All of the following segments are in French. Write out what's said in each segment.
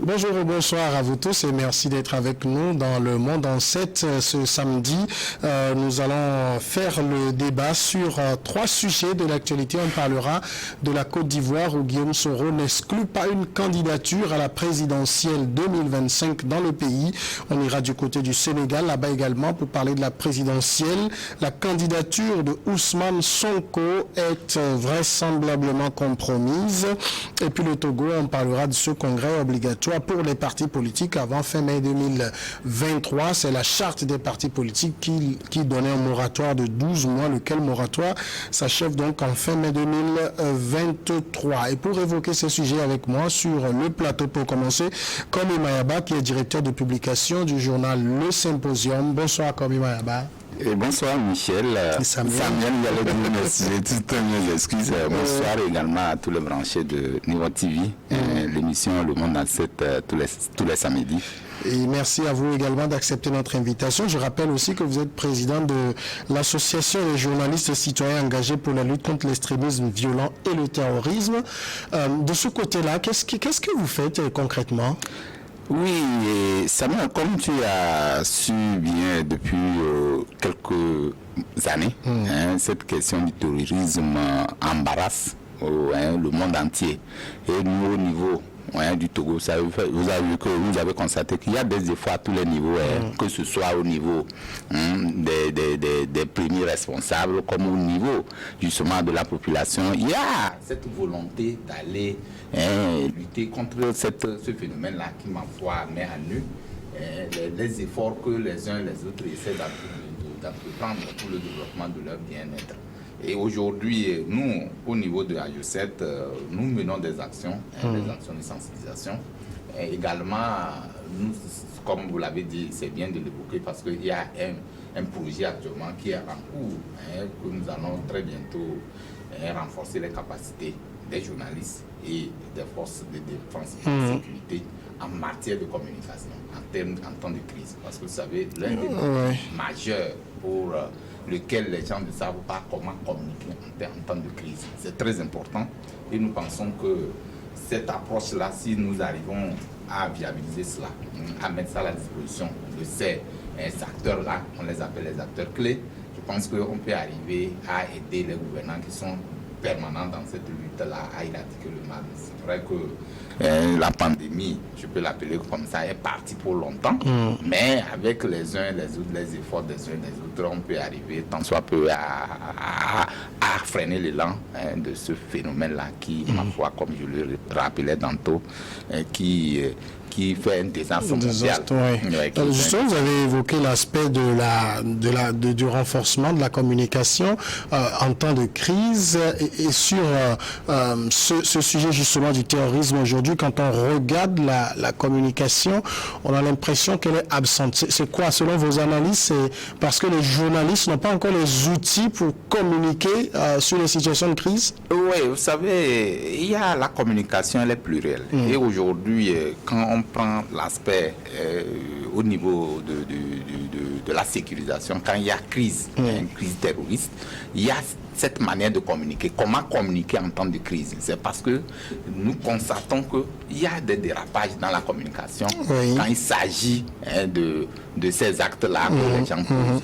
Bonjour et bonsoir à vous tous et merci d'être avec nous dans Le Monde en 7 ce samedi. Nous allons faire le débat sur trois sujets de l'actualité. On parlera de la Côte d'Ivoire où Guillaume Soro n'exclut pas une candidature à la présidentielle 2025 dans le pays. On ira du côté du Sénégal là-bas également pour parler de la présidentielle. La candidature de Ousmane Sonko est vraisemblablement compromise. Et puis le Togo, on parlera de ce congrès obligatoire pour les partis politiques avant fin mai 2023. C'est la charte des partis politiques qui donnait un moratoire de 12 mois, lequel moratoire s'achève donc en fin mai 2023. Et pour évoquer ces sujets avec moi sur le plateau, pour commencer, Komi Mayaba, qui est directeur de publication du journal Le Symposium. Bonsoir Komi Mayaba. Et bonsoir Michel. Samuel, j'allais dire merci. Toutes mes excuses. Bonsoir également à tous les branchés de Niveau TV, l'émission Le Monde en 7 tous les samedis. Et merci à vous également d'accepter notre invitation. Je rappelle aussi que vous êtes président de l'Association des journalistes citoyens engagés pour la lutte contre l'extrémisme violent et le terrorisme. De ce côté-là, qu'est-ce que vous faites concrètement ? Oui, Samuel, comme tu as su bien depuis quelques années, cette question du terrorisme embarrasse le monde entier. Et nous, au niveau du Togo, vous avez vu que vous avez constaté qu'il y a des efforts à tous les niveaux, que ce soit au niveau des premiers responsables, comme au niveau justement de la population. Il y a cette volonté d'aller lutter contre ce phénomène-là qui, ma foi, met à nu les efforts que les uns et les autres essaient d'entreprendre pour le développement de leur bien-être. Et aujourd'hui, nous, au niveau de AIO7, nous menons des actions de sensibilisation. Et également, nous, comme vous l'avez dit, c'est bien de l'évoquer parce qu'il y a un projet actuellement qui est en cours, que nous allons très bientôt renforcer les capacités des journalistes et des forces de défense et de sécurité en matière de communication, en temps de crise. Parce que vous savez, l'un des majeurs pour lequel les gens ne savent pas comment communiquer en temps de crise. C'est très important et nous pensons que cette approche-là, si nous arrivons à viabiliser cela, à mettre ça à la disposition de ces acteurs-là, on les appelle les acteurs clés, je pense qu'on peut arriver à aider les gouvernants qui sont permanents dans cette lutte-là à éradiquer le mal. C'est vrai que la pandémie, je peux l'appeler comme ça, est partie pour longtemps, mais avec les uns et les autres, les efforts des uns et des autres, on peut arriver tant soit peu à freiner l'élan de ce phénomène-là qui, ma foi, comme je le rappelais tantôt, qui fait un désastre mondial. Justement, vous avez évoqué l'aspect du renforcement de la communication en temps de crise et sur ce sujet justement du terrorisme aujourd'hui, quand on regarde la communication, on a l'impression qu'elle est absente. C'est quoi, selon vos analyses? C'est parce que les journalistes n'ont pas encore les outils pour communiquer sur les situations de crise? Oui, vous savez, il y a la communication, elle est plurielle. Et aujourd'hui, quand on prend l'aspect au niveau de la sécurisation, quand il y a crise, une crise terroriste, il y a cette manière de communiquer. Comment communiquer en temps de crise? C'est parce que nous constatons qu'il y a des dérapages dans la communication quand il s'agit de ces actes-là que les gens posent.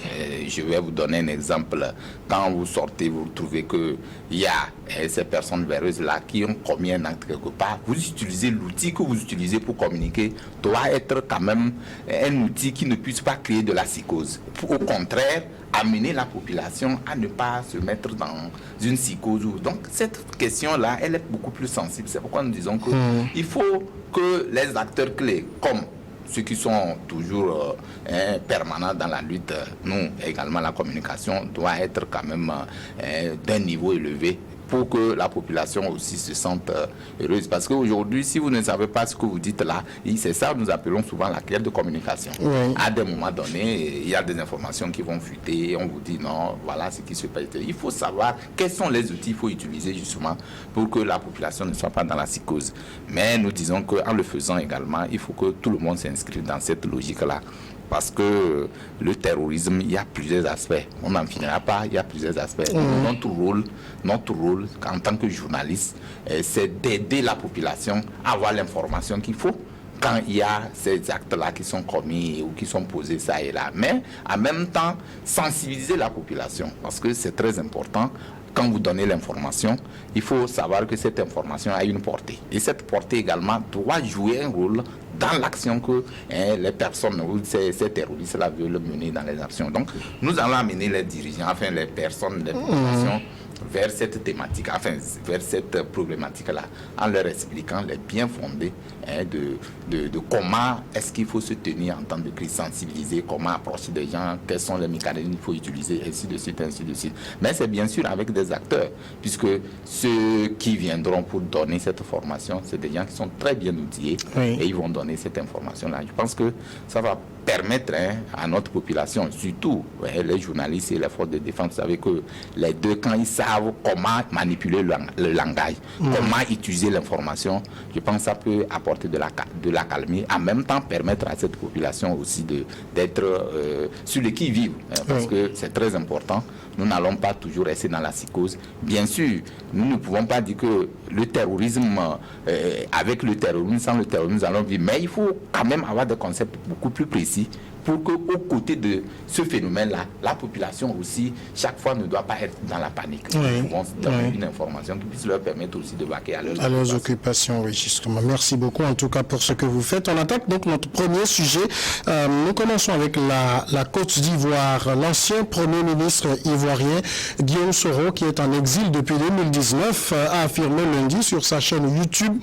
Je vais vous donner un exemple. Quand vous sortez, vous trouvez qu'il y a ces personnes véreuses-là qui ont commis un acte quelque part. Vous utilisez l'outil que vous utilisez pour communiquer, doit être quand même un outil qui ne puisse pas créer de la psychose. Au contraire, amener la population à ne pas se mettre dans une psychose. Donc cette question-là, elle est beaucoup plus sensible. C'est pourquoi nous disons qu'il faut que les acteurs clés, comme ceux qui sont toujours permanents dans la lutte, nous également la communication doit être quand même d'un niveau élevé pour que la population aussi se sente heureuse. Parce qu'aujourd'hui, si vous ne savez pas ce que vous dites là, c'est ça que nous appelons souvent la guerre de communication. À des moments donnés, il y a des informations qui vont fuiter, on vous dit non, voilà ce qui se passe. Il faut savoir quels sont les outils qu'il faut utiliser justement pour que la population ne soit pas dans la psychose. Mais nous disons qu'en le faisant également, il faut que tout le monde s'inscrive dans cette logique-là parce que le terrorisme, il y a plusieurs aspects. On n'en finira pas, il y a plusieurs aspects. Notre rôle en tant que journaliste, c'est d'aider la population à avoir l'information qu'il faut quand il y a ces actes-là qui sont commis ou qui sont posés ça et là. Mais en même temps, sensibiliser la population, parce que c'est très important. Quand vous donnez l'information, il faut savoir que cette information a une portée. Et cette portée également doit jouer un rôle dans l'action que les personnes ou ces terroristes-là veulent mener dans les actions. Donc, nous allons amener les dirigeants, enfin les personnes, les populations, vers cette thématique, enfin vers cette problématique-là, en leur expliquant les biens fondés de comment est-ce qu'il faut se tenir en temps de crise, sensibiliser, comment approcher des gens, quels sont les mécanismes qu'il faut utiliser, ainsi de suite, ainsi de suite. Mais c'est bien sûr avec des acteurs, puisque ceux qui viendront pour donner cette formation, c'est des gens qui sont très bien outillés et ils vont donner cette information-là. Je pense que ça va permettre à notre population, surtout les journalistes et les forces de défense, vous savez que les deux, quand ils savent comment manipuler le langage, comment utiliser l'information, je pense que ça peut apporter de la calmie, en même temps permettre à cette population aussi d'être sur le qui-vive, parce que c'est très important. Nous n'allons pas toujours rester dans la psychose. Bien sûr, nous ne pouvons pas dire que le terrorisme, avec le terrorisme, sans le terrorisme, nous allons vivre. Mais il faut quand même avoir des concepts beaucoup plus précis pour qu'au côté de ce phénomène-là, la population aussi, chaque fois, ne doit pas être dans la panique. Nous pouvons donner une information qui puisse leur permettre aussi de vaquer à leurs occupations. Oui, justement. Merci beaucoup, en tout cas, pour ce que vous faites. On attaque donc notre premier sujet. Nous commençons avec la Côte d'Ivoire. L'ancien Premier ministre ivoirien, Guillaume Soro, qui est en exil depuis 2019, a affirmé lundi sur sa chaîne YouTube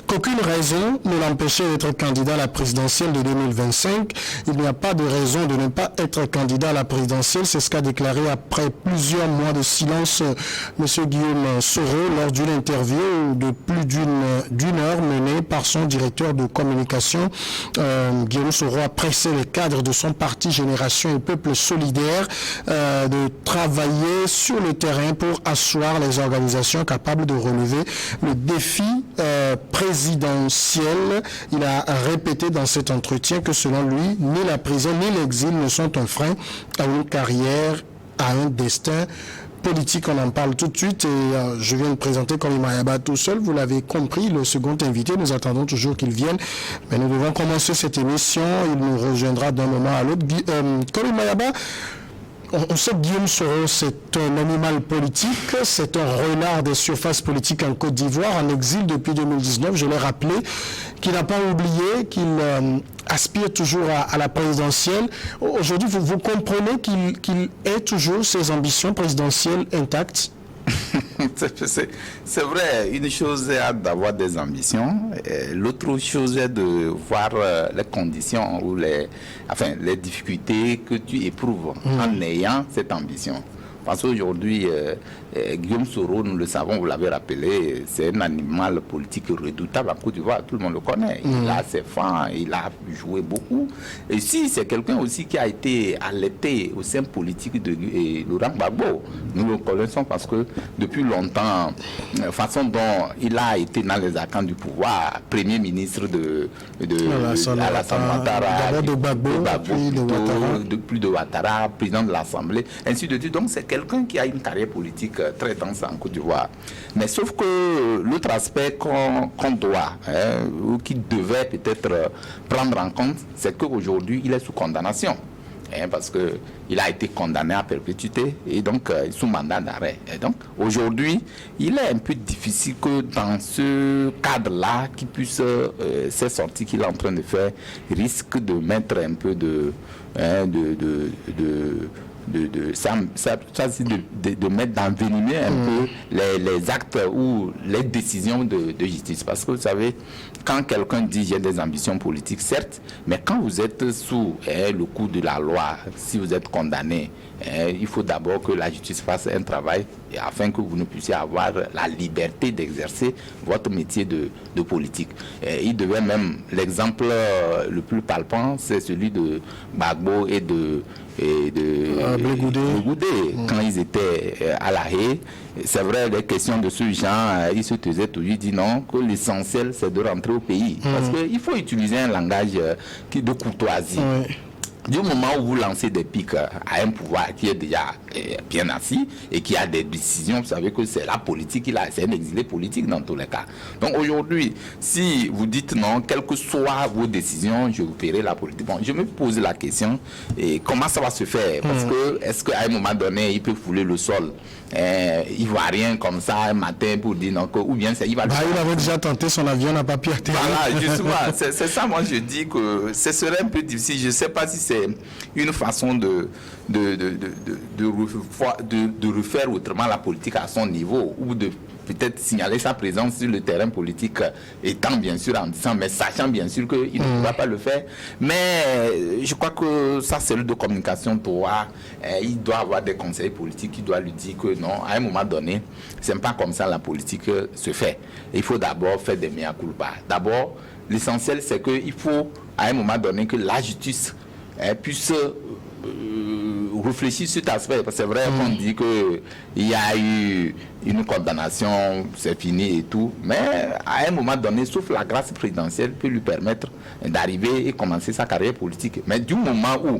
qu'aucune raison ne l'empêchait d'être candidat à la présidentielle de 2025. Il n'y a pas de raison de ne pas être candidat à la présidentielle. C'est ce qu'a déclaré après plusieurs mois de silence M. Guillaume Soro lors d'une interview de plus d'une heure menée par son directeur de communication. Guillaume Soro a pressé les cadres de son parti Génération et Peuple Solidaire de travailler sur le terrain pour asseoir les organisations capables de relever le défi présidentiel. Il a répété dans cet entretien que selon lui, ni la prison ni l'exil ne sont un frein à une carrière, à un destin politique. On en parle tout de suite et je viens de présenter Koli Mayaba tout seul. Vous l'avez compris, le second invité, nous attendons toujours qu'il vienne. Mais nous devons commencer cette émission. Il nous rejoindra d'un moment à l'autre. Koli Mayaba, on sait que Guillaume Soro, c'est un animal politique, c'est un renard des surfaces politiques en Côte d'Ivoire, en exil depuis 2019, je l'ai rappelé, qu'il n'a pas oublié, qu'il aspire toujours à la présidentielle. Aujourd'hui, vous comprenez qu'il ait toujours ses ambitions présidentielles intactes? C'est vrai, une chose est d'avoir des ambitions, l'autre chose est de voir les conditions ou les difficultés que tu éprouves en ayant cette ambition. Parce qu'aujourd'hui, Guillaume Soro, nous le savons, vous l'avez rappelé, c'est un animal politique redoutable en Côte d'Ivoire, tout le monde le connaît. Il a ses fans, il a joué beaucoup. Et si c'est quelqu'un aussi qui a été allaité au sein politique de Laurent Gbagbo, nous le connaissons parce que depuis longtemps, la façon dont il a été dans les arcanes du pouvoir, premier ministre de Alassane Ouattara, de Gbagbo, plus de Ouattara, président de l'Assemblée, ainsi de suite. Donc c'est quelqu'un qui a une carrière politique très dense en Côte d'Ivoire. Mais sauf que l'autre aspect qu'on doit, ou qu'il devait peut-être prendre en compte, c'est qu'aujourd'hui, il est sous condamnation. Parce qu'il a été condamné à perpétuité et donc sous mandat d'arrêt. Et donc aujourd'hui, il est un peu difficile que dans ce cadre-là, qu'il puisse, ces sorties qu'il est en train de faire, risque de mettre un peu de mettre d'envenimer un peu les actes ou les décisions de justice. Parce que vous savez, quand quelqu'un dit j'ai des ambitions politiques, certes, mais quand vous êtes sous le coup de la loi, si vous êtes condamné, il faut d'abord que la justice fasse un travail afin que vous ne puissiez avoir la liberté d'exercer votre métier de politique. Il devait même, l'exemple le plus palpant, c'est celui de Gbagbo et de Blé Goudé. Quand ils étaient à La Haye, c'est vrai, les questions de ce genre, ils se taisaient toujours, dit non, que l'essentiel c'est de rentrer au pays. Parce qu'il faut utiliser un langage de courtoisie. Du moment où vous lancez des pics à un pouvoir qui est déjà bien assis et qui a des décisions, vous savez que c'est la politique, c'est un exilé politique dans tous les cas. Donc aujourd'hui, si vous dites non, quelles que soient vos décisions, je vous paierai la politique. Bon, je me pose la question, et comment ça va se faire? Parce que, est-ce qu'à un moment donné, il peut fouler le sol? Il ne voit rien comme ça un matin pour dire non, ou bien il va... il avait déjà tenté, son avion n'a pas pu atterrir. Voilà, justement, c'est ça, moi je dis que ce serait un peu difficile. Je ne sais pas si c'est une façon de refaire autrement la politique à son niveau, ou de peut-être signaler sa présence sur le terrain politique, étant bien sûr en disant, mais sachant bien sûr qu'il ne pourra pas le faire. Mais je crois que sa cellule de communication, il doit avoir des conseils politiques qui doivent lui dire que non, à un moment donné, c'est pas comme ça la politique se fait. Il faut d'abord faire des mea culpa. D'abord, l'essentiel c'est qu'il faut à un moment donné que la justice puisse réfléchir sur cet aspect, parce que c'est vrai qu'on dit qu'il y a eu une condamnation, c'est fini et tout, mais à un moment donné, sauf la grâce présidentielle peut lui permettre d'arriver et commencer sa carrière politique. Mais du moment où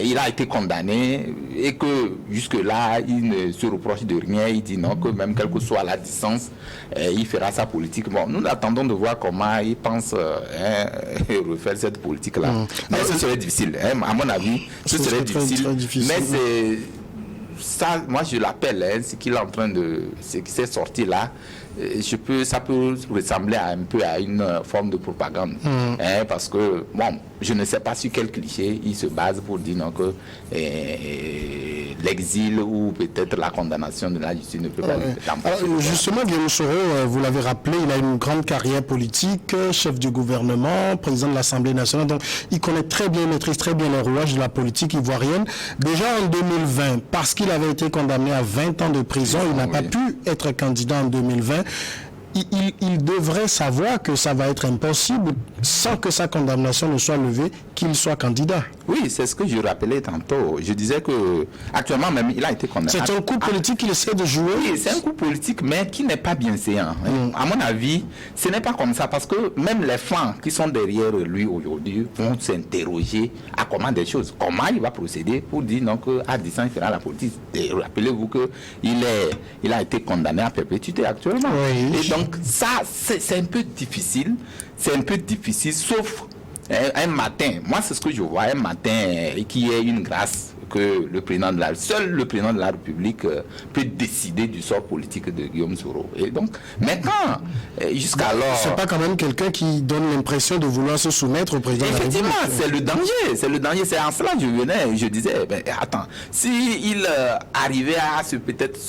il a été condamné et que jusque-là, il ne se reproche de rien, il dit non, que même quelle que soit la distance, il fera sa politique. Bon, nous attendons de voir comment il pense refaire cette politique-là. Mais ce serait difficile, à mon avis, ce serait difficile. Mais c'est ça, moi je l'appelle, ce qu'il est en train de, ce qui s'est sorti là, ça peut ressembler un peu à une forme de propagande, parce que bon, je ne sais pas sur quel cliché il se base pour dire non, que l'exil ou peut-être la condamnation de la justice ne peut pas l'empêcher. Justement, Guillaume Soro, vous l'avez rappelé, il a une grande carrière politique, chef du gouvernement, président de l'Assemblée nationale, donc il connaît très bien, maîtrise très bien les rouages de la politique ivoirienne. Déjà en 2020, parce qu'il avait été condamné à 20 ans de prison, il n'a pas pu être candidat en 2020. Il devrait savoir que ça va être impossible, sans que sa condamnation ne soit levée, qu'il soit candidat. Oui, c'est ce que je rappelais tantôt. Je disais que actuellement même, il a été condamné. C'est un coup politique qu'il essaie de jouer. Oui, c'est un coup politique, mais qui n'est pas bien séant. À mon avis, ce n'est pas comme ça, parce que même les flancs qui sont derrière lui aujourd'hui vont s'interroger à comment des choses, comment il va procéder pour dire non, qu'à 10 ans, il fera la politique. Et rappelez-vous qu'il a été condamné à perpétuité actuellement. Oui. Et donc, ça, c'est un peu difficile. C'est un peu difficile, sauf un matin. Moi, c'est ce que je vois, un matin qui est une grâce que le président de la République peut décider du sort politique de Guillaume Soro. Et donc, maintenant, jusqu'alors... C'est pas quand même quelqu'un qui donne l'impression de vouloir se soumettre au président de la République. Effectivement, c'est le danger. C'est en cela que je disais, attends, s'il arrivait à peut-être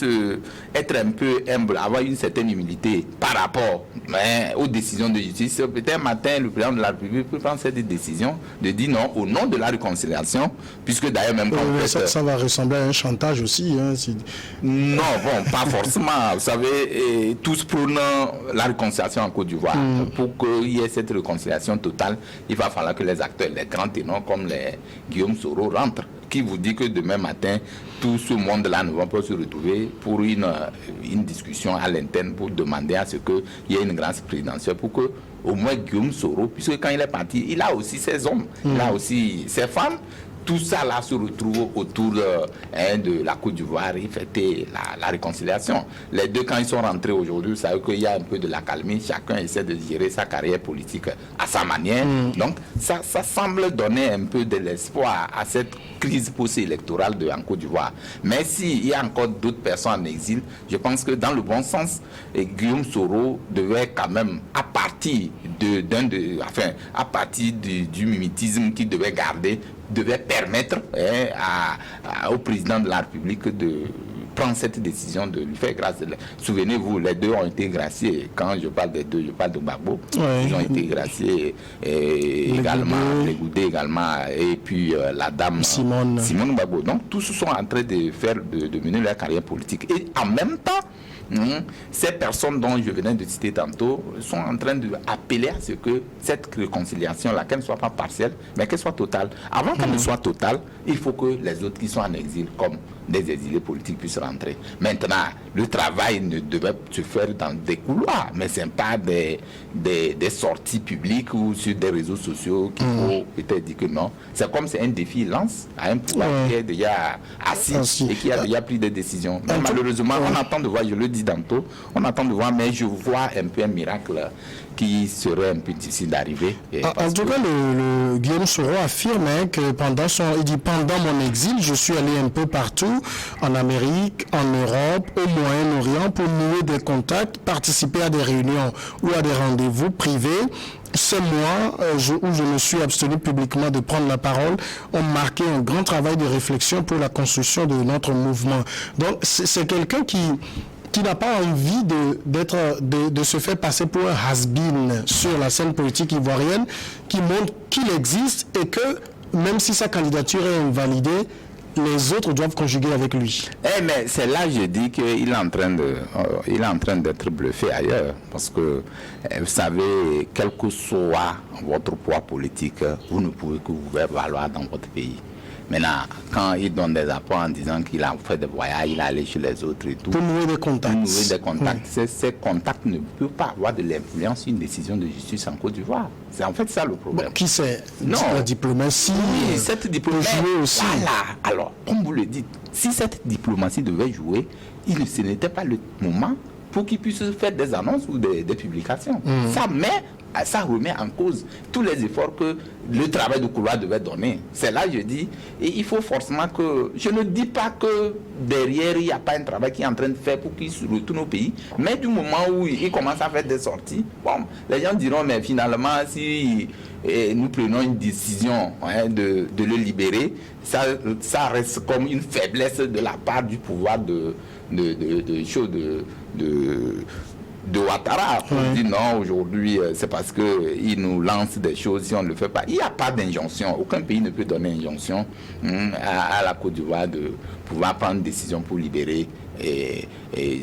être un peu humble, avoir une certaine humilité par rapport aux décisions de justice, peut-être un matin, le président de la République peut prendre cette décision de dire non au nom de la réconciliation, puisque d'ailleurs même ça va ressembler à un chantage aussi. Non, bon, pas forcément. Vous savez, tous prônant la réconciliation en Côte d'Ivoire. Pour qu'il y ait cette réconciliation totale, il va falloir que les acteurs, les grands ténors comme les Guillaume Soro rentrent. Qui vous dit que demain matin, tout ce monde-là ne va pas se retrouver pour une discussion à l'interne pour demander à ce qu'il y ait une grâce présidentielle pour que au moins Guillaume Soro, puisque quand il est parti, il a aussi ses hommes, il a aussi ses femmes. Tout ça là se retrouve autour de la Côte d'Ivoire, il fêtait la réconciliation. Les deux, quand ils sont rentrés aujourd'hui, vous savez qu'il y a un peu de l'accalmie, chacun essaie de gérer sa carrière politique à sa manière. Donc ça semble donner un peu de l'espoir à cette crise post-électorale en Côte d'Ivoire. Mais s'il y a encore d'autres personnes en exil, je pense que dans le bon sens, Guillaume Soro devait quand même, à partir du mimétisme qu'il devait garder, devait permettre au président de la République de prendre cette décision de lui faire grâce. Souvenez-vous, les deux ont été graciés. Quand je parle des deux, je parle de Gbagbo. Ils ont été graciés également, Légoudé également, et puis la dame Simone Gbagbo. Donc tous sont en train de mener leur carrière politique. Et en même temps, ces personnes dont je venais de citer tantôt sont en train d'appeler à ce que cette réconciliation-là, qu'elle ne soit pas partielle, mais qu'elle soit totale. Avant qu'elle ne soit totale, il faut que les autres qui sont en exil, comme des exilés politiques puissent rentrer. Maintenant, le travail ne devait se faire dans des couloirs, mais ce n'est pas des sorties publiques ou sur des réseaux sociaux qu'il faut peut-être dire que non. C'est comme c'est un défi, il lance à un pouvoir qui est déjà assis et qui a déjà pris des décisions. Mais malheureusement, on attend de voir, je le dis tantôt, on attend de voir, mais je vois un peu un miracle qui serait un peu difficile d'arriver. En tout cas, le Guillaume Soro affirme que pendant mon exil, je suis allé un peu partout, en Amérique, en Europe, au Moyen-Orient, pour nouer des contacts, participer à des réunions ou à des rendez-vous privés. Ces mois où je me suis abstenu publiquement de prendre la parole ont marqué un grand travail de réflexion pour la construction de notre mouvement. Donc, c'est quelqu'un qui n'a pas envie de se faire passer pour un has-been sur la scène politique ivoirienne, qui montre qu'il existe et que, même si sa candidature est invalidée, les autres doivent conjuguer avec lui. Mais c'est là que je dis qu'il est en train d'être bluffé ailleurs. Parce que, vous savez, quel que soit votre poids politique, vous ne pouvez que vous faire valoir dans votre pays. Maintenant, quand il donne des apports en disant qu'il a fait des voyages, il est allé chez les autres et tout. Pour nouer des contacts. Ces contacts ne peuvent pas avoir de l'influence sur une décision de justice en Côte d'Ivoire. C'est en fait ça le problème. Bon, qui sait? Non. La diplomatie. Oui, cette diplomatie. Aussi. Voilà. Alors, comme vous le dites, si cette diplomatie devait jouer, ce n'était pas le moment pour qu'il puisse faire des annonces ou des publications. Ça remet en cause tous les efforts que le travail de couloir devait donner. C'est là, je dis, et il faut forcément que... Je ne dis pas que derrière, il n'y a pas un travail qui est en train de faire pour qu'il se retourne au pays, mais du moment où il commence à faire des sorties, bon, les gens diront, mais finalement, si nous prenons une décision de le libérer, ça reste comme une faiblesse de la part du pouvoir de Ouattara, pour dire non, aujourd'hui, c'est parce qu'il nous lance des choses, si on ne le fait pas. Il n'y a pas d'injonction. Aucun pays ne peut donner injonction à la Côte d'Ivoire de pouvoir prendre une décision pour libérer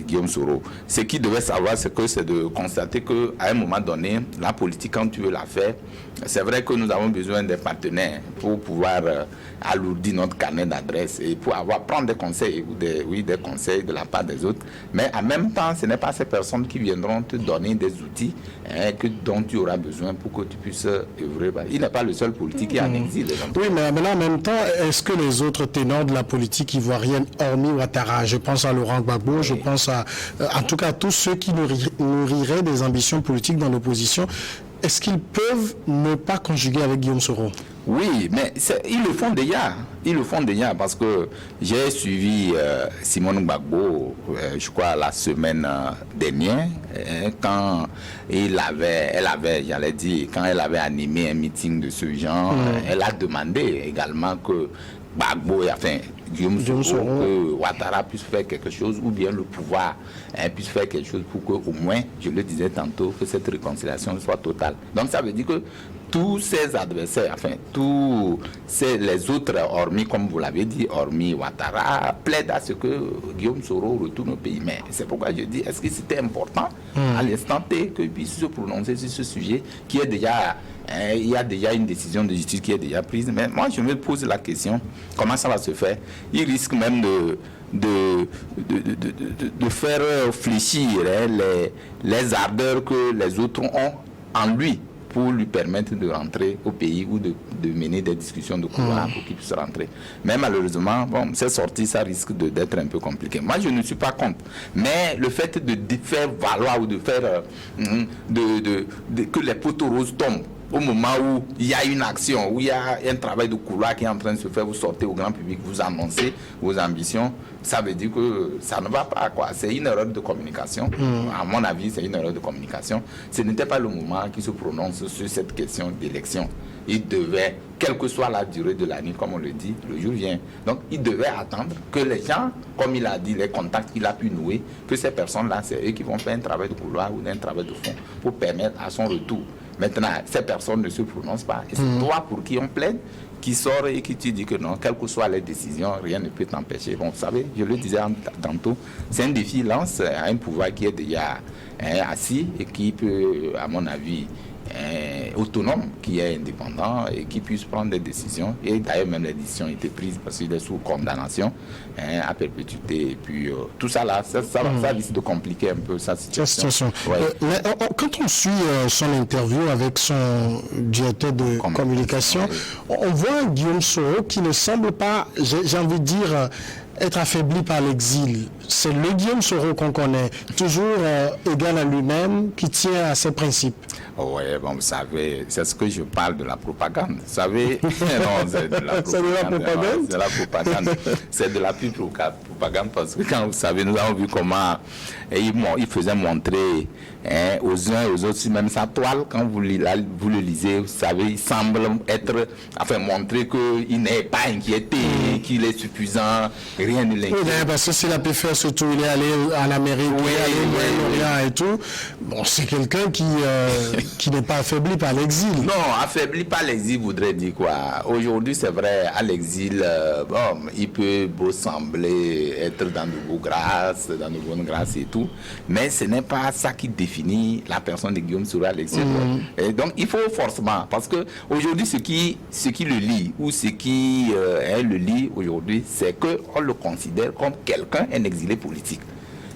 Guillaume Soro. Ce qu'il devait savoir, c'est de constater qu'à un moment donné, la politique, quand tu veux la faire, c'est vrai que nous avons besoin des partenaires pour pouvoir alourdir notre carnet d'adresses et pour prendre des conseils, des conseils de la part des autres. Mais en même temps, ce n'est pas ces personnes qui viendront te donner des outils dont tu auras besoin pour que tu puisses œuvrer. Il n'est pas le seul politique qui est en exil. Oui, mais là, en même temps, est-ce que les autres ténors de la politique ivoirienne, hormis Ouattara, je pense à Laurent Gbagbo, je pense en tout cas à tous ceux qui nourriraient des ambitions politiques dans l'opposition, est-ce qu'ils peuvent ne pas conjuguer avec Guillaume Soro? Oui, mais ils le font déjà. Ils le font déjà parce que j'ai suivi Simone Gbagbo, je crois, la semaine dernière, quand elle avait animé un meeting de ce genre, elle a demandé également que Gbagbo, enfin, Guillaume Soro, que Ouattara puisse faire quelque chose, ou bien le pouvoir puisse faire quelque chose pour qu'au moins, je le disais tantôt, que cette réconciliation soit totale. Donc ça veut dire que tous ces adversaires, enfin, les autres, hormis, comme vous l'avez dit, hormis Ouattara, plaident à ce que Guillaume Soro retourne au pays. Mais c'est pourquoi je dis, est-ce que c'était important à l'instant T qu'il puisse se prononcer sur ce sujet qui est déjà... il y a déjà une décision de justice qui est déjà prise. Mais moi, je me pose la question, comment ça va se faire? Il risque même de faire fléchir les ardeurs que les autres ont en lui pour lui permettre de rentrer au pays ou de mener des discussions de couloir pour qu'il puisse rentrer. Mais malheureusement, ces sorties, ça risque d'être un peu compliqué. Moi, je ne suis pas contre. Mais le fait de faire valoir ou de faire que les poteaux roses tombent au moment où il y a une action, où il y a un travail de couloir qui est en train de se faire, vous sortez au grand public, vous annoncez vos ambitions, ça veut dire que ça ne va pas, quoi. C'est une erreur de communication. À mon avis, c'est une erreur de communication. Ce n'était pas le moment qui se prononce sur cette question d'élection. Il devait, quelle que soit la durée de l'année, comme on le dit, le jour vient. Donc, il devait attendre que les gens, comme il a dit, les contacts qu'il a pu nouer, que ces personnes-là, c'est eux qui vont faire un travail de couloir ou un travail de fond pour permettre à son retour. Maintenant, ces personnes ne se prononcent pas. Et c'est toi pour qui on plaide, qui sort et qui te dit que non, quelles que soient les décisions, rien ne peut t'empêcher. Bon, vous savez, je le disais tantôt, c'est un défi lance à un pouvoir qui est déjà assis et qui peut, à mon avis, autonome, qui est indépendant et qui puisse prendre des décisions. Et d'ailleurs, même les décisions ont été prises parce qu'il est sous condamnation à perpétuité. Et puis, tout ça là, ça risque de compliquer un peu sa situation. Quand on suit son interview avec son directeur de communication, on voit Guillaume Soro qui ne semble pas, j'ai envie de dire, être affaibli par l'exil. C'est le Guillaume Soro qu'on connaît, toujours égal à lui-même, qui tient à ses principes. Oui, bon, vous savez, c'est ce que je parle de la propagande. Vous savez, non, c'est de la propagande. C'est de la propagande? C'est de la propagande. C'est de la pure propagande parce que quand vous savez, nous avons vu comment il faisait montrer aux uns et aux autres, même sa toile, quand vous le lisez, vous savez, il semble être, montrer qu'il n'est pas inquiété, qu'il est suffisant, rien ne l'inquiète. Oui, parce que s'il a pu faire ce tour, il est allé en Amérique, il est allé au Moyen-Orient et tout. Bon, c'est quelqu'un qui n'est pas affaibli par l'exil. Non, affaibli par l'exil voudrait dire quoi? Aujourd'hui, c'est vrai, à l'exil, il peut beau sembler être dans de bonnes grâces et tout, mais ce n'est pas ça qui définit la personne de Guillaume Soro à l'exil. Et donc, il faut forcément, parce que aujourd'hui, ce qui le lie, ou ce qui le lie aujourd'hui, c'est qu'on le considère comme quelqu'un, un exilé politique.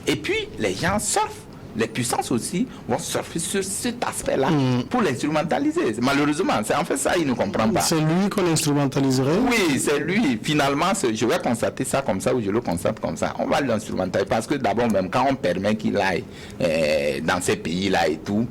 Et puis, les gens surfent. Les puissances aussi vont surfer sur cet aspect-là pour l'instrumentaliser. Malheureusement, c'est en fait ça, il ne comprend pas. C'est lui qu'on instrumentaliserait? Oui, c'est lui. Finalement, je vais constater ça comme ça ou je le constate comme ça. On va l'instrumentaliser parce que d'abord, même quand on permet qu'il aille dans ces pays-là et tout,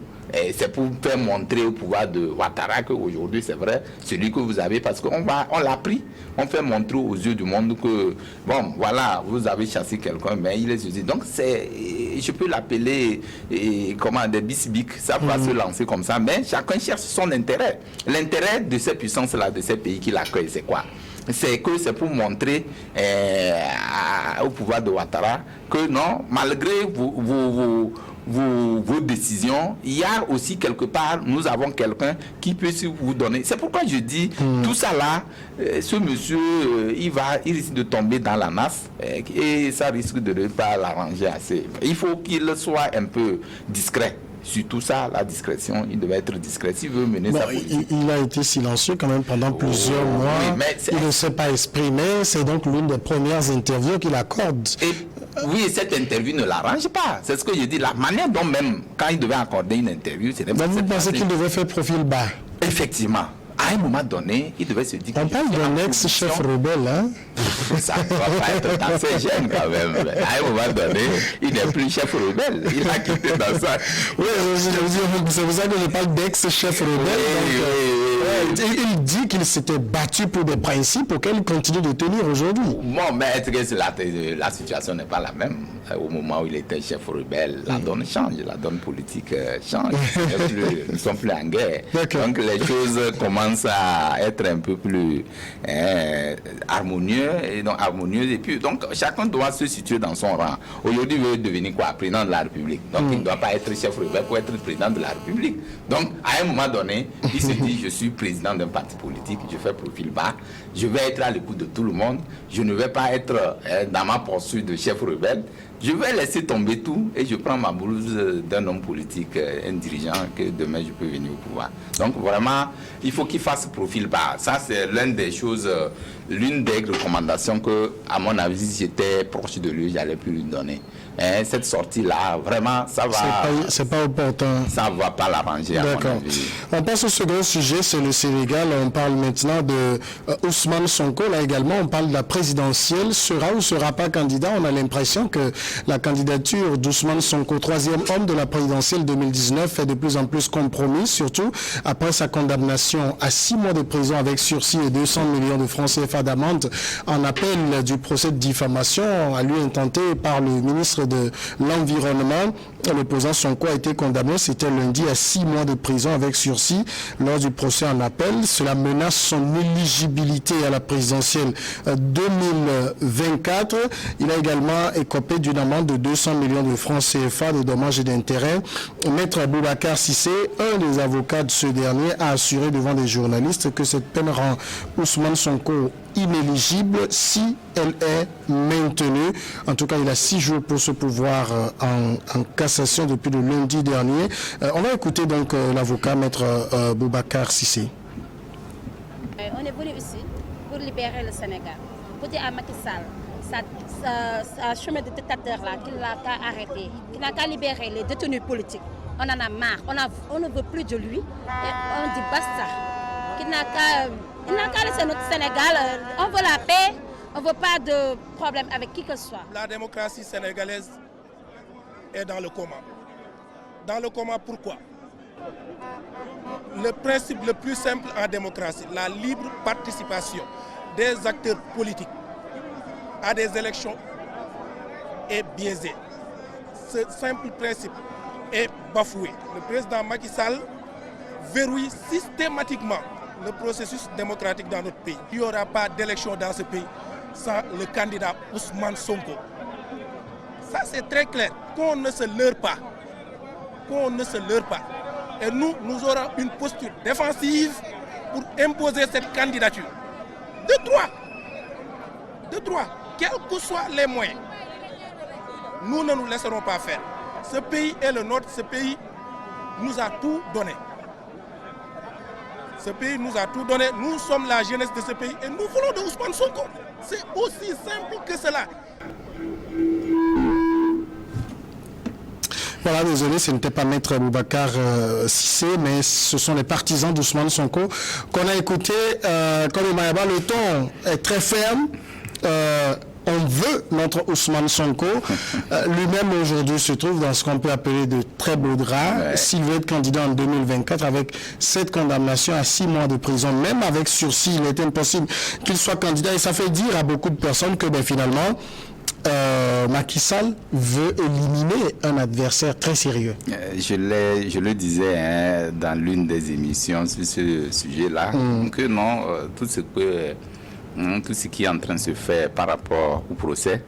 c'est pour faire montrer au pouvoir de Ouattara qu'aujourd'hui, c'est vrai, celui que vous avez, parce qu'on l'a pris, on fait montrer aux yeux du monde que, bon, voilà, vous avez chassé quelqu'un, mais il est suscité. Donc, je peux l'appeler, des bisbiques, ça va se lancer comme ça, mais chacun cherche son intérêt. L'intérêt de ces puissances-là, de ces pays qui l'accueillent, c'est quoi? C'est pour montrer au pouvoir de Ouattara que non, malgré vos décisions, il y a aussi quelque part, nous avons quelqu'un qui peut vous donner. C'est pourquoi je dis, tout ça là, ce monsieur, il risque de tomber dans la nasse et ça risque de ne pas l'arranger assez. Il faut qu'il soit un peu discret. Sur tout ça, la discrétion, il devait être discret s'il veut mener sa politique. Il a été silencieux quand même pendant plusieurs mois. Oui, il ne s'est pas exprimé. C'est donc l'une des premières interviews qu'il accorde. Oui, cette interview ne l'arrange pas. C'est ce que je dis. La manière dont même, quand il devait accorder une interview, c'est pas... Vous pensez qu'il devait faire profil bas? Effectivement. À un moment donné, il devait se dire... On parle d'un ex-chef rebelle, hein? Ça ne doit pas être dans ses gènes, quand même. À un moment donné, il n'est plus chef rebelle. Il a quitté dans ça. Oui, c'est pour ça que je parle d'ex-chef rebelle. Il dit qu'il s'était battu pour des principes auxquels il continue de tenir aujourd'hui. Bon, mais est-ce que la situation n'est pas la même? Au moment où il était chef rebelle, la donne change, la donne politique change. Nous ne sommes plus en guerre. Donc les choses commencent à être un peu plus harmonieuses. Et puis, donc, chacun doit se situer dans son rang. Aujourd'hui, il veut devenir quoi? Président de la République. Donc, il ne doit pas être chef rebelle pour être président de la République. Donc, à un moment donné, il se dit, je suis président d'un parti politique, je fais profil bas, je vais être à l'écoute de tout le monde, je ne vais pas être dans ma poursuite de chef rebelle. Je vais laisser tomber tout et je prends ma blouse d'un homme politique, un dirigeant, que demain je peux venir au pouvoir. Donc vraiment, il faut qu'il fasse profil bas. Ça, c'est l'une des choses, l'une des recommandations que, à mon avis, si j'étais proche de lui, j'allais plus lui donner. Cette sortie-là, vraiment, ça va... C'est pas opportun. Ça ne va pas l'arranger, à mon avis. On passe au second sujet, c'est le Sénégal. On parle maintenant de Ousmane Sonko. Là également, on parle de la présidentielle. Sera ou sera pas candidat? On a l'impression que la candidature d'Ousmane Sonko, troisième homme de la présidentielle 2019, est de plus en plus compromise, surtout après sa condamnation à 6 mois de prison avec sursis et 200 millions de francs CFA d'amende en appel du procès de diffamation à lui intenté par le ministre de l'Environnement. L'opposant Sonko a été condamné, c'était lundi, à 6 mois de prison avec sursis lors du procès en appel. Cela menace son éligibilité à la présidentielle 2024. Il a également écopé d'une amende de 200 millions de francs CFA de dommages et d'intérêts. Maître Boubacar Sissé, un des avocats de ce dernier, a assuré devant des journalistes que cette peine rend Ousmane Sonko inéligible si elle est maintenue. En tout cas, il a 6 jours pour se pouvoir en cassation. cassation depuis le lundi dernier. On va écouter donc l'avocat maître Boubacar Cissé. On est venu ici pour libérer le Sénégal, pour dire à Macky Sall, sa chemin de dictateur là, qu'il n'a qu'à arrêter, qu'il n'a qu'à libérer les détenus politiques. On en a marre, on ne veut plus de lui, et on dit basta. Qu'il n'a qu'à laisser notre Sénégal, on veut la paix, on ne veut pas de problème avec qui que ce soit. La démocratie sénégalaise est dans le coma. Dans le coma, pourquoi? Le principe le plus simple en démocratie, la libre participation des acteurs politiques à des élections est biaisé. Ce simple principe est bafoué. Le président Macky Sall verrouille systématiquement le processus démocratique dans notre pays. Il n'y aura pas d'élection dans ce pays sans le candidat Ousmane Sonko. Ça c'est très clair, qu'on ne se leurre pas. Qu'on ne se leurre pas. Et nous aurons une posture défensive pour imposer cette candidature. De droit, quels que soient les moyens. Nous ne nous laisserons pas faire. Ce pays est le nôtre, ce pays nous a tout donné. Ce pays nous a tout donné, nous sommes la jeunesse de ce pays et nous voulons de Ousmane Sonko. C'est aussi simple que cela. Voilà, désolé, ce n'était pas maître Boubacar Cissé, mais ce sont les partisans d'Ousmane Sonko qu'on a écouté. Comme au Mayaba, le ton est très ferme. On veut notre Ousmane Sonko. Lui-même aujourd'hui se trouve dans ce qu'on peut appeler de très beaux draps. Ouais. S'il veut être candidat en 2024 avec cette condamnation à 6 mois de prison, même avec sursis, il est impossible qu'il soit candidat. Et ça fait dire à beaucoup de personnes que finalement, Macky Sall veut éliminer un adversaire très sérieux. Je le disais dans l'une des émissions sur ce sujet-là, que non, tout ce qui est en train de se faire par rapport au procès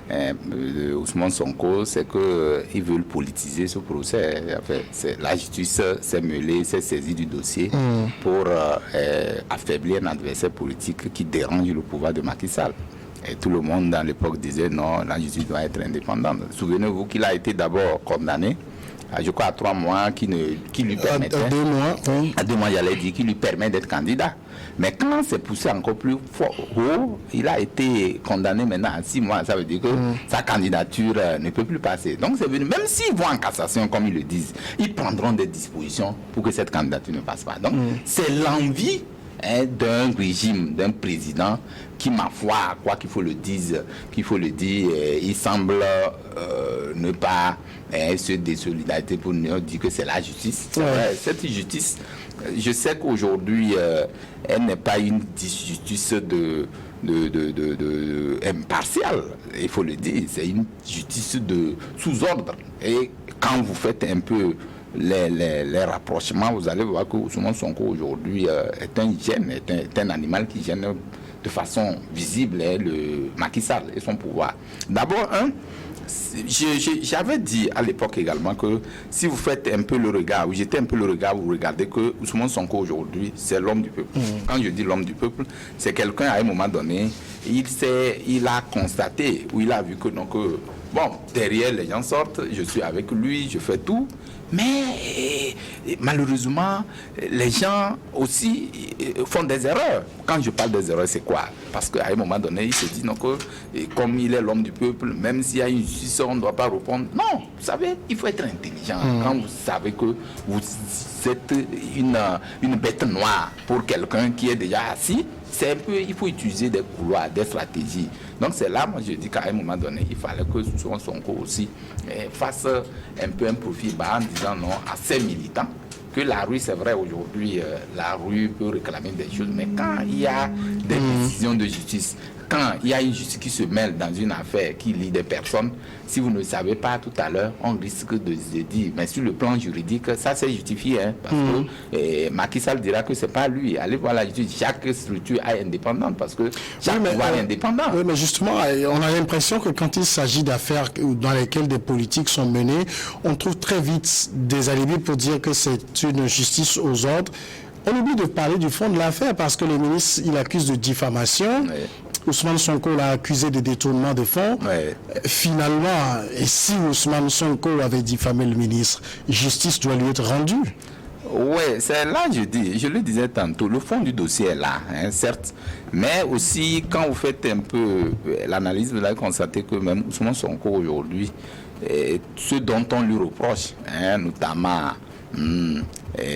Ousmane Sonko, c'est qu'ils veulent politiser ce procès. La justice s'est mêlée, s'est saisie du dossier pour affaiblir un adversaire politique qui dérange le pouvoir de Macky Sall. Et tout le monde dans l'époque disait non, la justice doit être indépendante. Souvenez-vous qu'il a été d'abord condamné je crois à 3 mois qui lui permettait... À 2 mois, oui. À 2 mois, j'allais dire, qui lui permet d'être candidat. Mais quand c'est poussé encore plus haut, il a été condamné maintenant à 6 mois. Ça veut dire que sa candidature ne peut plus passer. Donc c'est venu, même s'ils vont en cassation, comme ils le disent, ils prendront des dispositions pour que cette candidature ne passe pas. Donc c'est l'envie d'un régime, d'un président qui, ma foi, quoi qu'il faut le dire, il semble ne pas se désolidarité pour nous dire que c'est la justice. Cette justice, je sais qu'aujourd'hui, elle n'est pas une justice impartiale, il faut le dire, c'est une justice de sous-ordre. Et quand vous faites un peu les rapprochements, vous allez voir que Ousmane Sonko aujourd'hui est un animal qui gêne de façon visible le Macky Sall et son pouvoir. D'abord, j'avais dit à l'époque également que si vous faites un peu le regard, vous jetez un peu le regard, vous regardez que Ousmane Sonko aujourd'hui, c'est l'homme du peuple. Quand je dis l'homme du peuple, c'est quelqu'un à un moment donné, il a constaté, ou il a vu que donc, bon, derrière les gens sortent, je suis avec lui, je fais tout. Mais malheureusement, les gens aussi font des erreurs. Quand je parle des erreurs, c'est quoi? Parce qu'à un moment donné, il se dit non, que comme il est l'homme du peuple, même s'il y a une justice, on ne doit pas répondre. Non, vous savez, il faut être intelligent. Quand vous savez que vous êtes une bête noire pour quelqu'un qui est déjà assis, c'est un peu, il faut utiliser des couloirs, des stratégies. Donc c'est là, moi je dis qu'à un moment donné, il fallait que Sonko aussi fasse un peu un profil bas en disant non à ces militants. Que la rue, c'est vrai, aujourd'hui, la rue peut réclamer des choses, mais quand il y a des décisions de justice, quand il y a une justice qui se mêle dans une affaire, qui lie des personnes, si vous ne le savez pas tout à l'heure, on risque de se dire, mais sur le plan juridique, ça c'est justifié, parce que Macky Sall dira que c'est pas lui. Allez voir la justice, chaque structure est indépendante, parce que chaque pouvoir est indépendant. Oui, mais justement, on a l'impression que quand il s'agit d'affaires dans lesquelles des politiques sont menées, on trouve très vite des alibis pour dire que c'est une justice aux ordres. On oublie de parler du fond de l'affaire, parce que le ministre, il accuse de diffamation. Ousmane Sonko l'a accusé de détournement de fonds. Ouais. Finalement, et si Ousmane Sonko avait diffamé le ministre, justice doit lui être rendue. Oui, c'est là, je le disais tantôt, le fond du dossier est là, hein, certes, mais aussi quand vous faites un peu l'analyse, vous allez constater que même Ousmane Sonko aujourd'hui, ce dont on lui reproche, hein, notamment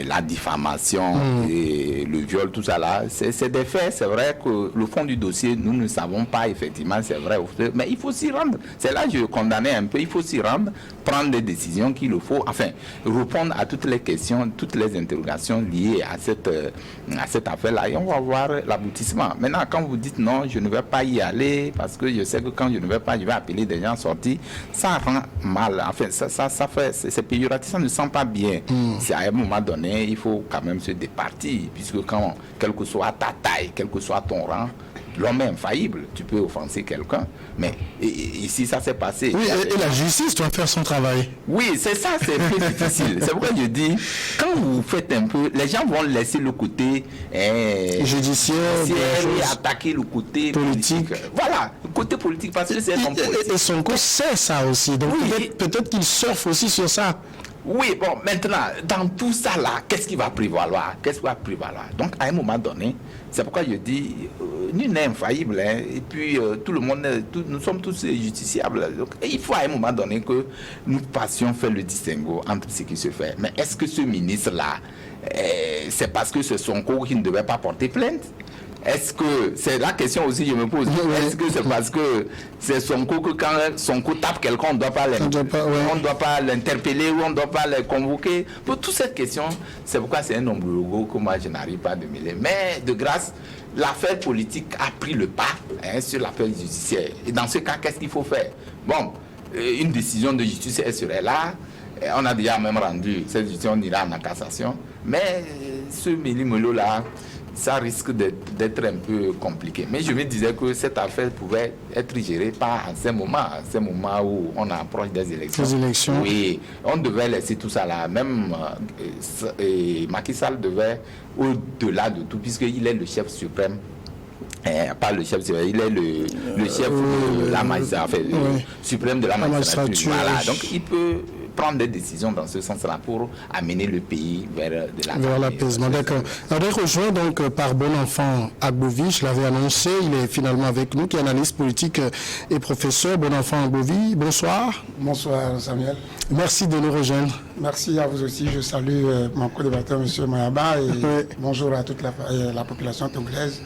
la diffamation et le viol, tout ça là, c'est des faits. C'est vrai que le fond du dossier, nous ne savons pas effectivement, c'est vrai, mais il faut s'y rendre. C'est là que je condamnais un peu, il faut s'y rendre, prendre des décisions qu'il le faut, enfin, répondre à toutes les questions, toutes les interrogations liées à cette affaire-là, et on va voir l'aboutissement. Maintenant, quand vous dites non, je ne vais pas y aller, parce que je sais que quand je ne vais pas, je vais appeler des gens sortis, ça rend mal, enfin, ça fait, c'est péjoratif, ça ne sent pas bien. C'est à un moment donné, il faut quand même se départir, puisque quand, quelle que soit ta taille, quel que soit ton rang, l'homme est infaillible, tu peux offenser quelqu'un, mais ici ça s'est passé. Oui, et la justice doit faire son travail. Oui, c'est ça, c'est plus difficile. C'est pourquoi je dis, quand vous faites un peu, les gens vont laisser le côté judiciaire et attaquer le côté politique. Voilà, le côté politique, parce que c'est un politique. Et Sonko sait ça aussi, donc oui, peut-être qu'il surfe aussi sur ça. Oui, bon, maintenant, dans tout ça là, qu'est-ce qui va prévaloir? Qu'est-ce qui va prévaloir? Donc, à un moment donné, c'est pourquoi je dis, nul n'est infaillible, hein, et puis tout le monde, nous sommes tous justiciables. Donc, il faut à un moment donné que nous passions faire le distinguo entre ce qui se fait. Mais est-ce que ce ministre-là, c'est parce que c'est Sonko qui ne devait pas porter plainte? Est-ce que, c'est la question aussi que je me pose, est-ce que c'est parce que c'est Sonko que quand Sonko tape quelqu'un, on ne doit pas l'interpeller ou on ne doit pas le convoquer? Pour toutes ces questions, c'est pourquoi c'est un ombrologo que moi je n'arrive pas à mêler. Mais de grâce, l'affaire politique a pris le pas sur l'affaire judiciaire. Et dans ce cas, qu'est-ce qu'il faut faire? Bon, une décision de justice, elle serait là. On a déjà même rendu cette décision, on ira en cassation. Mais ce méli-mélo là, ça risque d'être un peu compliqué. Mais je me disais que cette affaire pouvait être gérée par à ces moments où on approche des élections. Les élections. Oui, on devait laisser tout ça là. Même Macky Sall devait, au-delà de tout, puisqu'il est le chef suprême, pas le chef suprême, il est le chef de la magistrature, suprême de la magistrature. Voilà, donc il peut prendre des décisions dans ce sens-là pour amener le pays vers l'apaisement. D'accord. On est rejoint donc par Bonenfant Agbovi, je l'avais annoncé, il est finalement avec nous, qui est analyste politique et professeur. Bonenfant Agbovi, bonsoir. Bonsoir Samuel. Merci de nous rejoindre. Merci à vous aussi. Je salue mon co-débatteur, M. Mayaba, et bonjour à toute la population togolaise,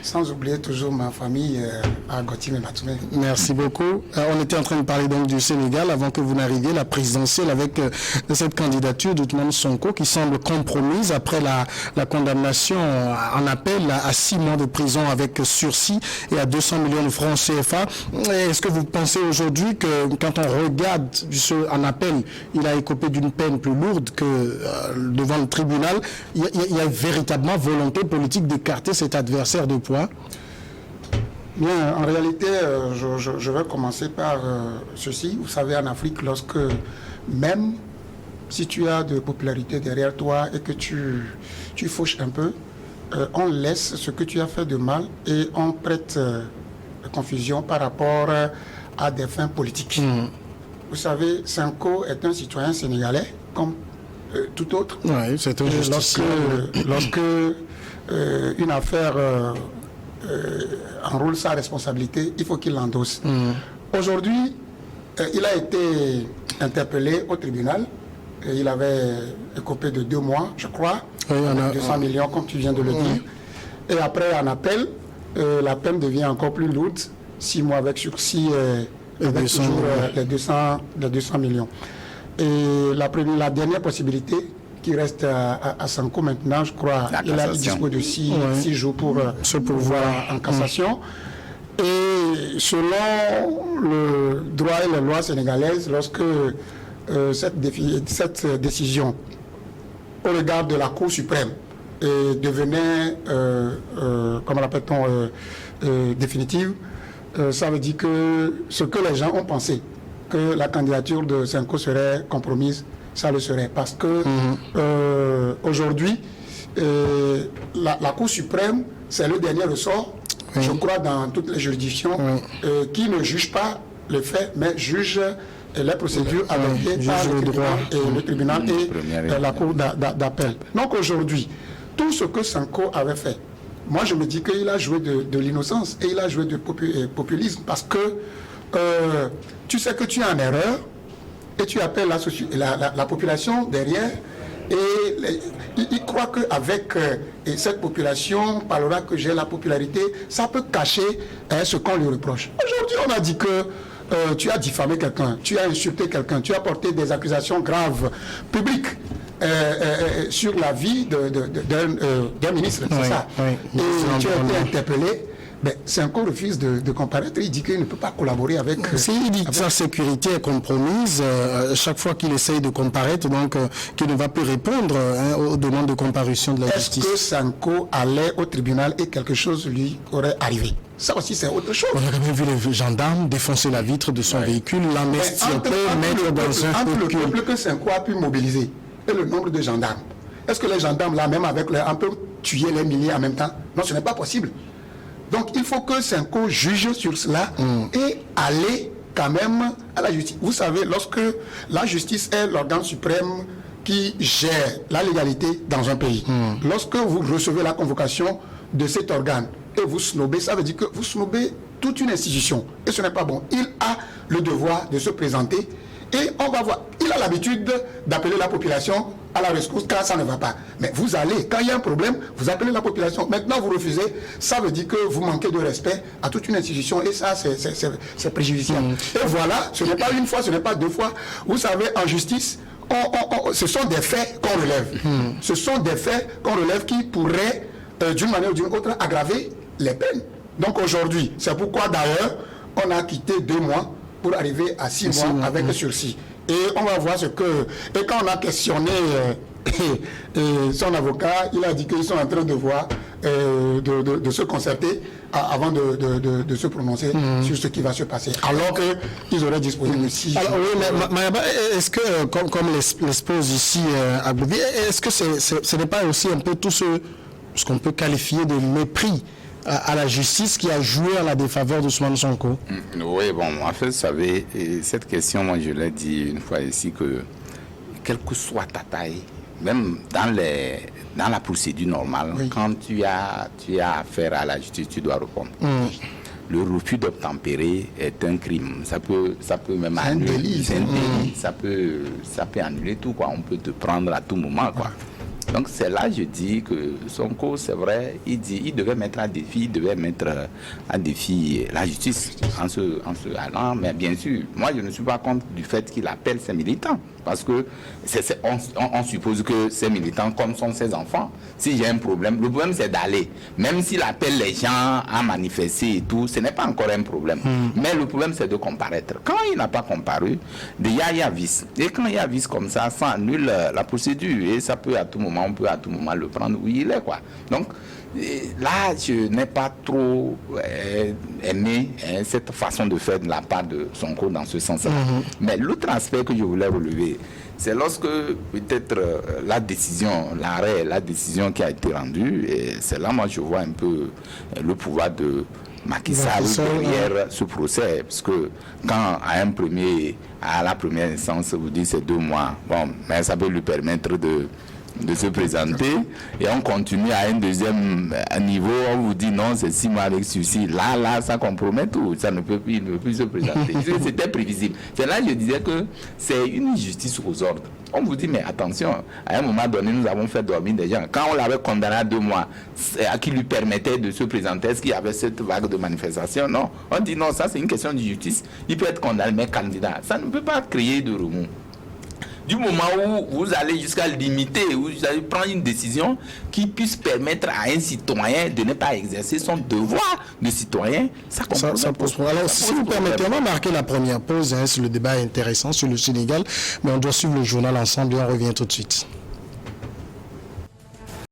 sans oublier toujours ma famille à Gauthier et Batoumé. Merci beaucoup. On était en train de parler donc du Sénégal avant que vous n'arriviez, la présidentielle avec cette candidature d'Ousmane Sonko qui semble compromise après la condamnation en appel à 6 mois de prison avec sursis et à 200 millions de francs CFA. Est-ce que vous pensez aujourd'hui que quand on regarde en appel, il a écopé d'une peine plus lourde que devant le tribunal, il y a véritablement volonté politique d'écarter cet adversaire de poids? Bien, en réalité, je vais commencer par ceci. Vous savez, en Afrique, même si tu as de popularité derrière toi et que tu fauches un peu, on laisse ce que tu as fait de mal et on prête confusion par rapport à des fins politiques. Vous savez, Sonko est un citoyen sénégalais comme tout autre. Oui, c'est un justicier. Lorsque une affaire enroule sa responsabilité, il faut qu'il l'endosse. Aujourd'hui, il a été interpellé au tribunal. Et il avait écopé de 2 mois, je crois, 200 millions, comme tu viens de le dire. Et après, en appel, la peine devient encore plus lourde, 6 mois avec sursis, avec toujours les 200 millions. Et la dernière possibilité qui reste à Sonko maintenant, je crois, il dispose de 6 jours pour se pourvoir en cassation. Et selon le droit et les lois sénégalaises, lorsque cette décision au regard de la Cour suprême devenait, comment l'appelle-t-on, définitive, ça veut dire que ce que les gens ont pensé, que la candidature de Sonko serait compromise, ça le serait. Parce que aujourd'hui, la Cour suprême, c'est le dernier ressort je crois, dans toutes les juridictions, qui ne jugent pas le fait, mais jugent les procédures adoptées par le tribunal et la cour d'appel. Donc aujourd'hui, tout ce que Sanko avait fait, moi je me dis qu'il a joué de l'innocence et il a joué de populisme parce que tu sais que tu es en erreur et tu appelles la population derrière et il croit qu'avec cette population, parlera que j'ai la popularité, ça peut cacher ce qu'on lui reproche. Aujourd'hui, on a dit que tu as diffamé quelqu'un, tu as insulté quelqu'un, tu as porté des accusations graves, publiques, sur la vie d'un ministre, c'est ça. Et tu as été interpellé. Mais Sanko refuse de comparaître, il dit qu'il ne peut pas collaborer avec... il dit que sa sécurité est compromise chaque fois qu'il essaye de comparaître, donc qu'il ne va plus répondre aux demandes de comparution de la justice. Est-ce que Sanko allait au tribunal et quelque chose lui aurait arrivé? Ça aussi, c'est autre chose. On a quand même vu les gendarmes défoncer la vitre de son véhicule, l'amestier, mettre dans un entre le peuple que Sanko a pu mobiliser et le nombre de gendarmes, est-ce que les gendarmes, là, même avec leur... peuvent tuer les milliers en même temps? Non, ce n'est pas possible. Donc, il faut que Sanko juge sur cela et aller quand même à la justice. Vous savez, lorsque la justice est l'organe suprême qui gère la légalité dans un pays, lorsque vous recevez la convocation de cet organe et vous snobez, ça veut dire que vous snobez toute une institution. Et ce n'est pas bon. Il a le devoir de se présenter et on va voir. Il a l'habitude d'appeler la population à la rescousse quand ça ne va pas. Mais vous allez, quand il y a un problème, vous appelez la population. Maintenant, vous refusez. Ça veut dire que vous manquez de respect à toute une institution. Et ça, c'est préjudiciable. Et voilà, ce n'est pas une fois, ce n'est pas deux fois. Vous savez, en justice, ce sont des faits qu'on relève. Ce sont des faits qu'on relève qui pourraient, d'une manière ou d'une autre, aggraver les peines. Donc aujourd'hui, c'est pourquoi d'ailleurs, on a quitté 2 mois pour arriver à 6 mois avec sursis. Et on va voir ce que... Et quand on a questionné son avocat, il a dit qu'ils sont en train de voir, de se concerter avant de se prononcer sur ce qui va se passer. Alors qu'ils auraient disposé de 6 jours. Alors oui, mais Mayaba, est-ce que, comme l'expose ici à Boubi, est-ce que ce n'est pas aussi un peu tout ce qu'on peut qualifier de mépris à la justice qui a joué à la défaveur d'Ousmane Sonko? Oui, bon, en fait, vous savez, cette question, moi je l'ai dit une fois ici, que quelle que soit ta taille, même dans la procédure normale, quand tu as affaire à la justice, tu dois répondre. Le refus d'obtempérer est un crime. Ça peut même annuler. C'est un délit. Ça peut annuler tout, quoi. On peut te prendre à tout moment, quoi. Donc c'est là je dis que Sonko, c'est vrai, il devait mettre à défi, la justice en se allant. Mais bien sûr, moi je ne suis pas contre du fait qu'il appelle ses militants. Parce que on suppose que ces militants, comme sont ses enfants, si j'ai un problème, le problème c'est d'aller. Même s'il appelle les gens à manifester et tout, ce n'est pas encore un problème. Mais le problème c'est de comparaître. Quand il n'a pas comparu, déjà il y a vice. Et quand il y a vice comme ça annule la procédure. Et ça peut à tout moment, on peut à tout moment le prendre où il est, quoi. Donc là, je n'ai pas trop aimé cette façon de faire de la part de Sonko dans ce sens-là. Mais l'autre aspect que je voulais relever, c'est lorsque peut-être la décision qui a été rendue, et c'est là moi je vois un peu le pouvoir de Macky Sall derrière ce procès, parce que quand à la première instance vous dites c'est 2 mois, bon, mais ça peut lui permettre de se présenter, et on continue à un deuxième niveau, on vous dit non, c'est 6 mois avec sursis. Là, ça compromet tout, il ne peut plus se présenter. C'était prévisible. C'est là que je disais que c'est une justice aux ordres. On vous dit, mais attention, à un moment donné, nous avons fait dormir des gens. Quand on l'avait condamné à 2 mois, à qui lui permettait de se présenter, est-ce qu'il y avait cette vague de manifestation? Non. On dit non, ça c'est une question de justice. Il peut être condamné, mais candidat. Ça ne peut pas créer de remous. Du moment où vous allez jusqu'à limiter, où vous allez prendre une décision qui puisse permettre à un citoyen de ne pas exercer son devoir de citoyen, ça pose problème. Alors, si vous permettez, on va marquer la première pause. Le débat est intéressant sur le Sénégal, mais on doit suivre le journal ensemble et on revient tout de suite.